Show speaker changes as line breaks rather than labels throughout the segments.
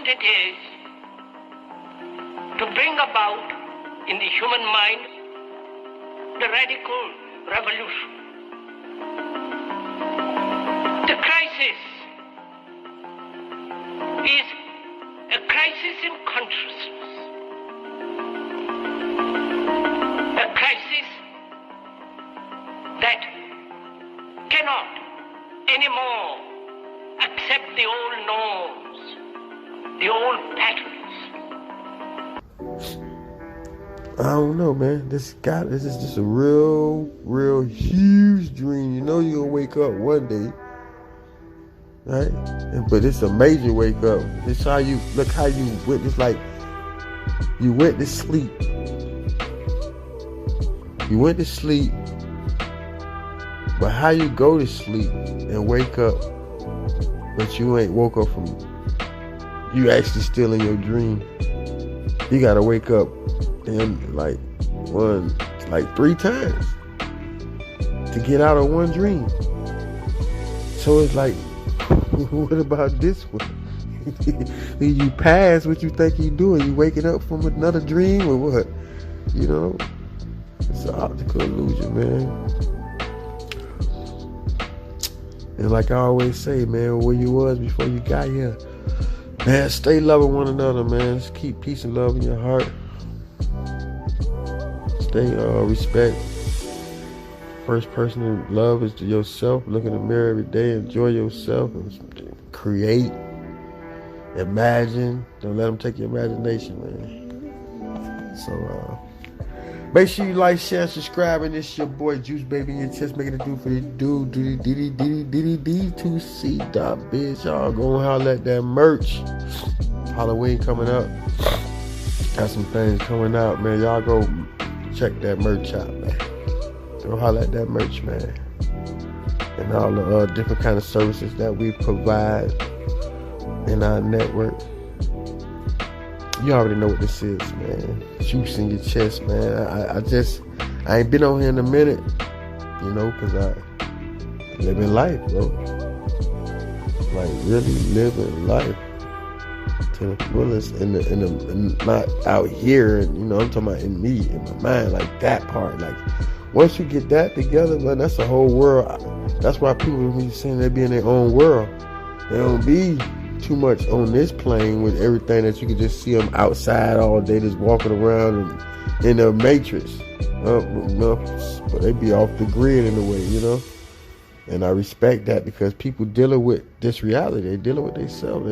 it is to bring about in the human mind the radical revolution. The crisis is a crisis in consciousness, a crisis that cannot anymore accept the old norms, the old patterns.
I don't know, man. This is just a real huge dream. You know you're gonna wake up one day, right? But it's a major wake up. It's how you went. It's like you went to sleep. You went to sleep, but how you go to sleep and wake up, but you ain't woke up from. You actually still in your dream. You gotta wake up. And like 3 times to get out of one dream. So it's like, what about this one? You pass what you think you doing. You waking up from another dream or what? You know, it's an optical illusion, man. And like I always say, man, where you was before you got here, man, stay loving one another, man. Just keep peace and love in your heart. Stay respect. First person to love is to yourself. Look in the mirror every day. Enjoy yourself. And create. Imagine. Don't let them take your imagination, man. So make sure you like, share, subscribe. And this your boy Juice Baby in your chest, making it do for the dude. D2C.biz. Y'all go and holler at that merch. Halloween coming up. Got some things coming out, man. Y'all go check that merch out, man. Go holler at that merch, man. And all the different kind of services that we provide in our network. You already know what this is, man. Juice in your chest, man. I ain't been on here in a minute, you know, because I living life, bro. Like really living life to the fullest, and not out here, and you know, I'm talking about in me, in my mind, like that part. Like once you get that together, man, that's a whole world. That's why people, when you saying they be in their own world, they don't be too much on this plane with everything that you can just see them outside all day, just walking around and in a matrix. But they be off the grid in a way, you know. And I respect that, because people dealing with this reality, they dealing with themselves.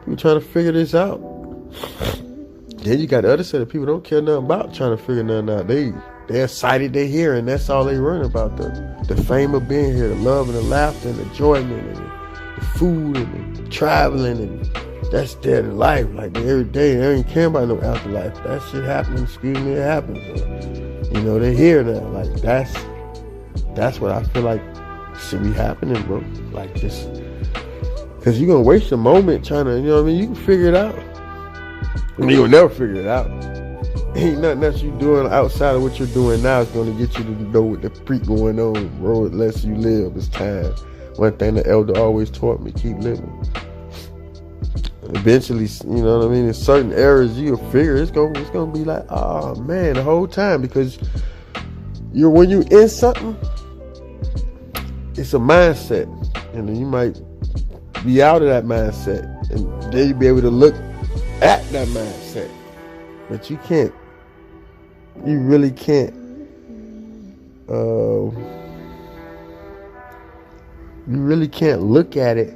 People trying to figure this out. Then you got the other set of people don't care nothing about trying to figure nothing out. They're excited they're here, and that's all they worrying about. The fame of being here, the love and the laughter and the enjoyment and the food and the traveling, and that's their life. Like every day, they ain't care about no afterlife. That shit happens, excuse me, it happens. You know, they're here now. Like that's what I feel like should be happening, bro. Like this. Because you're going to waste a moment trying to, you know what I mean? You can figure it out. I mean, you'll never figure it out. Ain't nothing else you doing outside of what you're doing now is going to get you to know what the freak going on, bro. Unless you live, it's time. One thing the elder always taught me, keep living. Eventually, you know what I mean? In certain areas, you'll figure it's going to be like, oh, man, the whole time. Because when you in something, it's a mindset. And then you might be out of that mindset, and then you be able to look at that mindset. But you really can't look at it,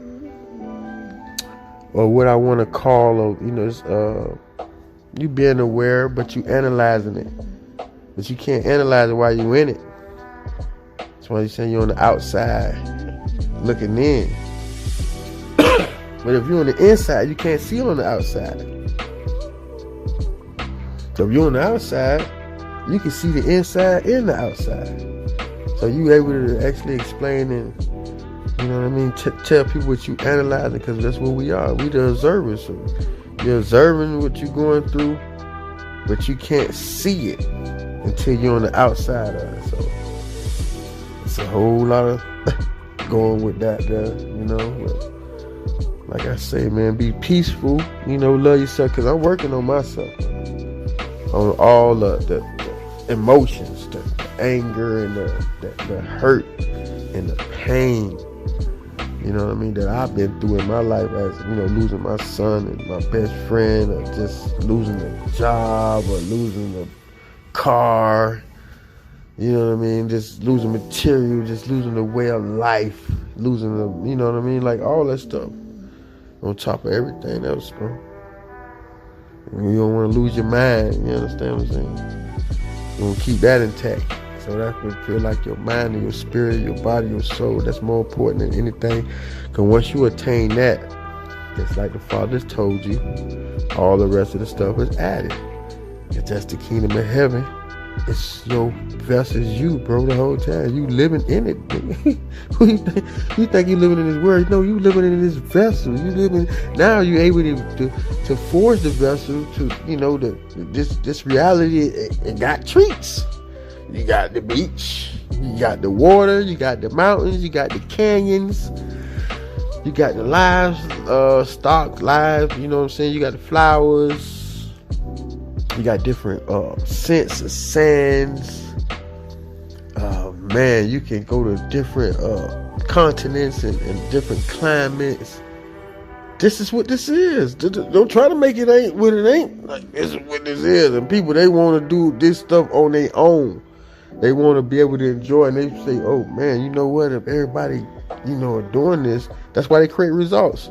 or what I want to call, you being aware, but you analyzing it. But you can't analyze it while you in it. That's why you're saying you're on the outside looking in. But if you're on the inside, you can't see on the outside. So if you're on the outside, you can see the inside and the outside. So you able to actually explain and, you know what I mean, tell people what you analyzing, because that's what we are. We the observers. So you're observing what you're going through, but you can't see it until you're on the outside of it. So it's a whole lot of going with that there, you know. But like I say, man, be peaceful. Love yourself, because I'm working on myself, on all the emotions, the anger and the hurt and the pain. That I've been through in my life, as losing my son and my best friend, or just losing a job, or losing a car. Just losing material, just losing the way of life, losing the, like all that stuff. On top of everything else, bro. You don't want to lose your mind, you understand what I'm saying? You want to keep that intact. So that's what feel like your mind and your spirit, your body, your soul, that's more important than anything. Because once you attain that, just like the Father's told you, all the rest of the stuff is added. If that's the kingdom of heaven, it's your vessel, is you, bro, the whole time. You living in it. Who you think you living in this world? No, you living in this vessel. Now you able to force the vessel to, this reality, it got treats. You got the beach, you got the water, you got the mountains, you got the canyons, you got the stock live, you know what I'm saying? You got the flowers, you got different scents of sands. Man, you can go to different continents and different climates. This is what this is. Don't try to make it ain't what it ain't. Like, this is what this is. And people, they want to do this stuff on their own. They want to be able to enjoy, and they say, oh man, you know what, if everybody are doing this, that's why they create results.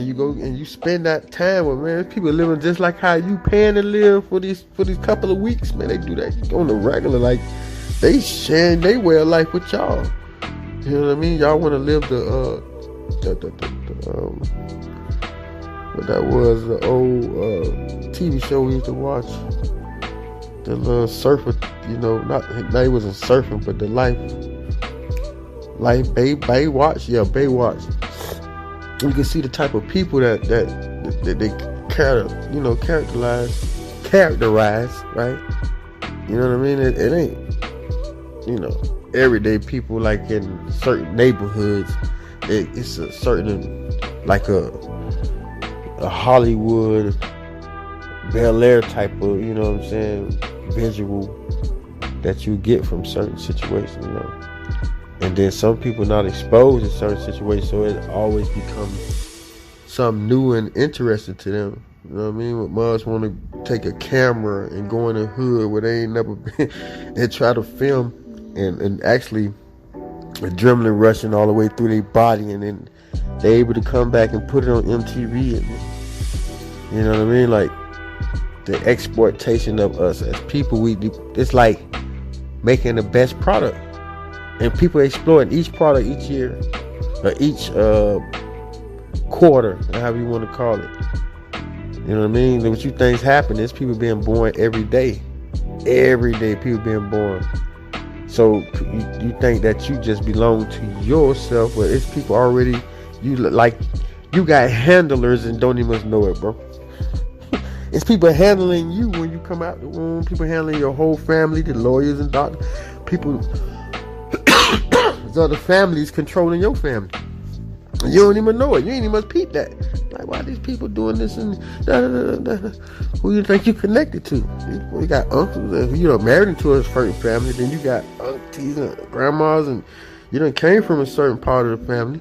You go and you spend that time with, man, people living just like how you paying to live for these couple of weeks, man. They do that on the regular, like they sharing their way of life with y'all. You know what I mean? Y'all want to live what that was, the old TV show we used to watch. The little surfer, not he wasn't surfing, but the life Baywatch, yeah, Baywatch. You can see the type of people that they characterize, right? You know what I mean? It ain't, everyday people like in certain neighborhoods. It's a certain, like a Hollywood, Bel Air type of, visual that you get from certain situations, And then some people not exposed to certain situations, so it always becomes something new and interesting to them. You know what I mean? Moms want to take a camera and go in the hood where they ain't never been and try to film and actually adrenaline rushing all the way through their body, and then they able to come back and put it on MTV, and you know what I mean? Like the exploitation of us as people, it's like making the best product, and people exploiting each product each year, or each quarter, however you want to call it. You know what I mean? What you think's happening is people being born every day people being born. So you think that you just belong to yourself, but it's people already, you got handlers and don't even know it, bro. It's people handling you when you come out the womb. People handling your whole family, the lawyers and doctors. People, other families controlling your family. You don't even know it. You ain't even must peep that. Like, why are these people doing this and who you think you connected to? You got uncles, if you're married into a certain family, then you got aunties and grandmas, and you done came from a certain part of the family.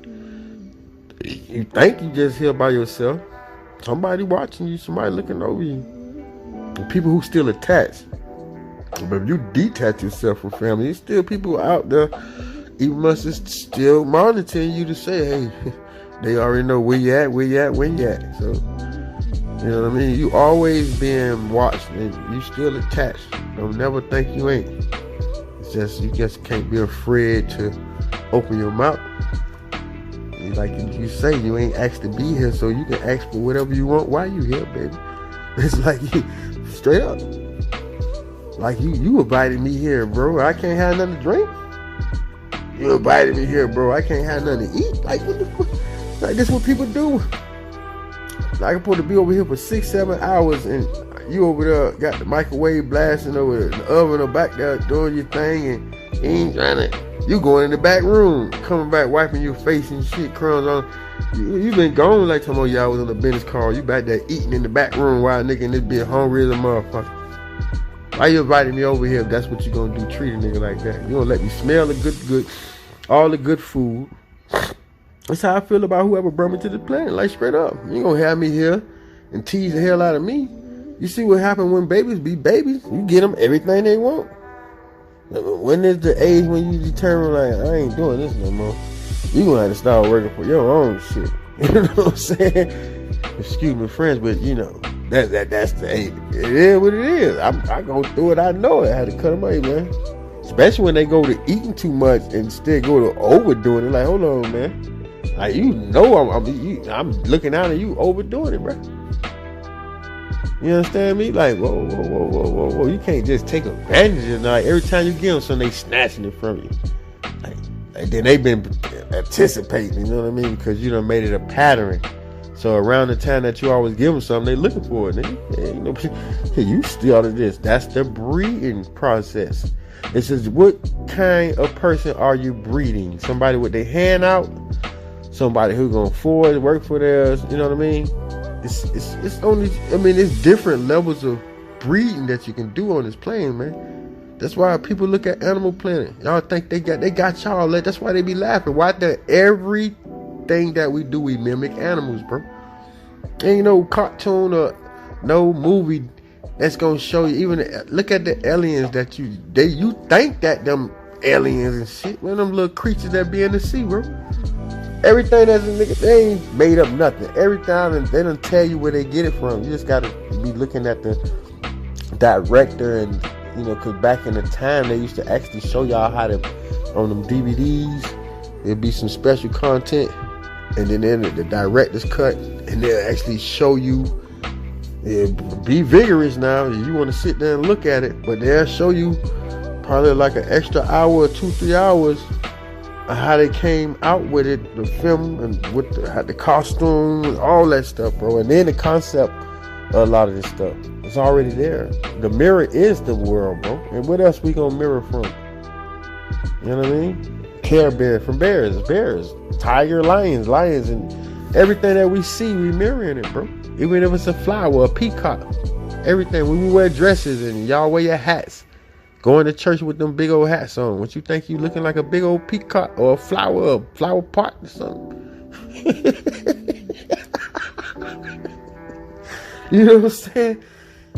You think you just here by yourself. Somebody watching you, somebody looking over you. And people who still attached. But if you detach yourself from family, there's still people out there, even must still monitoring you to say, hey, they already know where you at. So, you know what I mean? You always being watched, and you still attached. Don't never think you ain't. It's just, you just can't be afraid to open your mouth. Like you say, you ain't asked to be here, so you can ask for whatever you want while you here, baby. It's like, straight up. Like, you invited me here, bro. I can't have nothing to drink. You invited me here, bro. I can't have nothing to eat. Like, what the fuck? Like, this what people do. Like, I'm supposed to be over here for 6-7 hours, and you over there got the microwave blasting over the oven or back there doing your thing, and you ain't trying to. You going in the back room, coming back, wiping your face and shit, crumbs on. You been gone like time y'all was on the business call. You back there eating in the back room while a nigga in this bitch hungry as a motherfucker. Why you inviting me over here if that's what you gonna do? Treat a nigga like that. You gonna let me smell the good, all the good food. That's how I feel about whoever brought me to the planet. Like straight up. You gonna have me here and tease the hell out of me. You see what happened when babies be babies? You get them everything they want. When is the age when you determine like, I ain't doing this no more? You gonna have to start working for your own shit. You know what I'm saying? Excuse me, friends, but you know, that's the age. It is what it is. I go through it, I know it. I had to cut them away, man. Especially when they go to eating too much and still go to overdoing it. Like, hold on, man. Like, you know I'm looking out at you overdoing it, bro. You understand me? Like, whoa. You can't just take advantage of it. Like, every time you give them something, they snatching it from you. Like then they been anticipating, you know what I mean? Because you done made it a pattern. So around the time that you always give them something, they looking for it, nigga. Yeah, you know, hey, you steal this. That's the breeding process. It says, what kind of person are you breeding? Somebody with their hand out? Somebody who gonna afford work for theirs? You know what I mean? It's only, I mean, it's different levels of breeding that you can do on this plane, man. That's why people look at Animal Planet. Y'all think they got y'all. That's why they be laughing. Why everything that we do, we mimic animals, bro. Ain't no cartoon or no movie that's gonna show you. Even look at the aliens that you think that them aliens and shit, man, them little creatures that be in the sea, bro. Everything that's a nigga, they ain't made up nothing. Every time they don't tell you where they get it from. You just gotta be looking at the director, and you know, cause back in the time they used to actually show y'all how to, on them DVDs, there'd be some special content, and then the director's cut, and they'll actually show you. Be vigorous now. You want to sit there and look at it, but they'll show you probably like an extra hour or 2-3 hours. How they came out with it, the film, and with the costumes, all that stuff, bro. And then the concept of a lot of this stuff, it's already there. The mirror is the world, bro. And what else we gonna mirror from? You know what I mean? Care Bear from bears, tiger, lions, and everything that we see, we mirroring it, bro. Even if it's a flower, a peacock, everything. When we wear dresses and y'all wear your hats, going to church with them big old hats on. What you think you looking like a big old peacock or a flower pot or something? You know what I'm saying?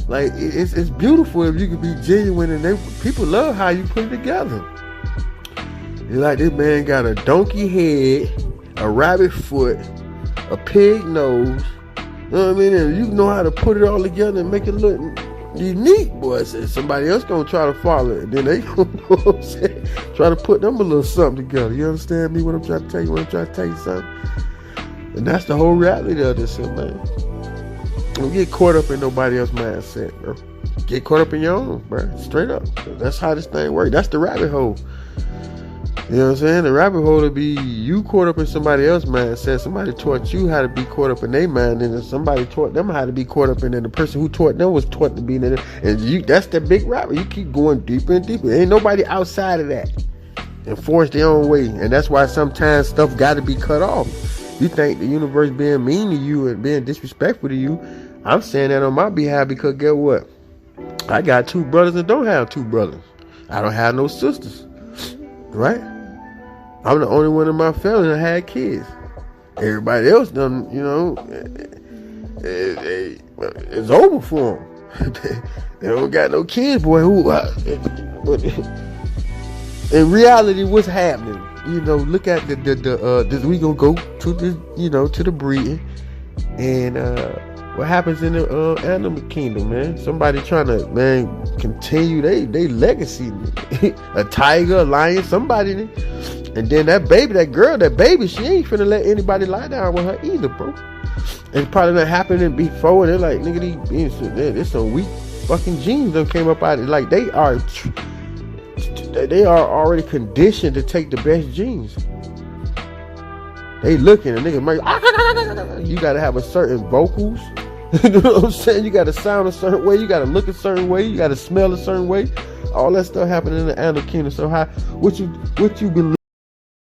Like, it's beautiful if you can be genuine, and people love how you put it together. You're like, this man got a donkey head, a rabbit foot, a pig nose. You know what I mean? And you know how to put it all together and make it look unique, boy. Somebody else gonna try to follow it. Then they gonna, know what I'm saying, try to put them a little something together. You understand me? What I'm trying to tell you? When I'm trying to tell you something. And that's the whole reality of this shit, man. Don't get caught up in nobody else's mindset, bro. Get caught up in your own, bro. Straight up. That's how this thing works. That's the rabbit hole. You know what I'm saying? The rabbit hole would be you caught up in somebody else's mindset. Somebody taught you how to be caught up in their mind, and then somebody taught them how to be caught up in it. The person who taught them was taught to be in it. And that's the big rabbit. You keep going deeper and deeper. Ain't nobody outside of that. And force their own way. And that's why sometimes stuff got to be cut off. You think the universe being mean to you and being disrespectful to you. I'm saying that on my behalf because guess what? I got 2 brothers and don't have 2 brothers. I don't have no sisters. Right? I'm the only one in my family that had kids. Everybody else done, you know, it's over for them. They don't got no kids, boy. But in reality, what's happening? You know, look at the we gonna go to the, you know, to the breeding, and what happens in the animal kingdom, man? Somebody trying to, man, continue they legacy. A tiger, a lion, somebody. And then that baby, she ain't finna let anybody lie down with her either, bro. It's probably not happening before. They're like, nigga, there's some weak fucking genes that came up out of it. Like, they are already conditioned to take the best genes. They looking, and nigga might, you gotta have a certain vocals. You know what I'm saying? You gotta sound a certain way. You gotta look a certain way. You gotta smell a certain way. All that stuff happening in the animal kingdom. So what you believe?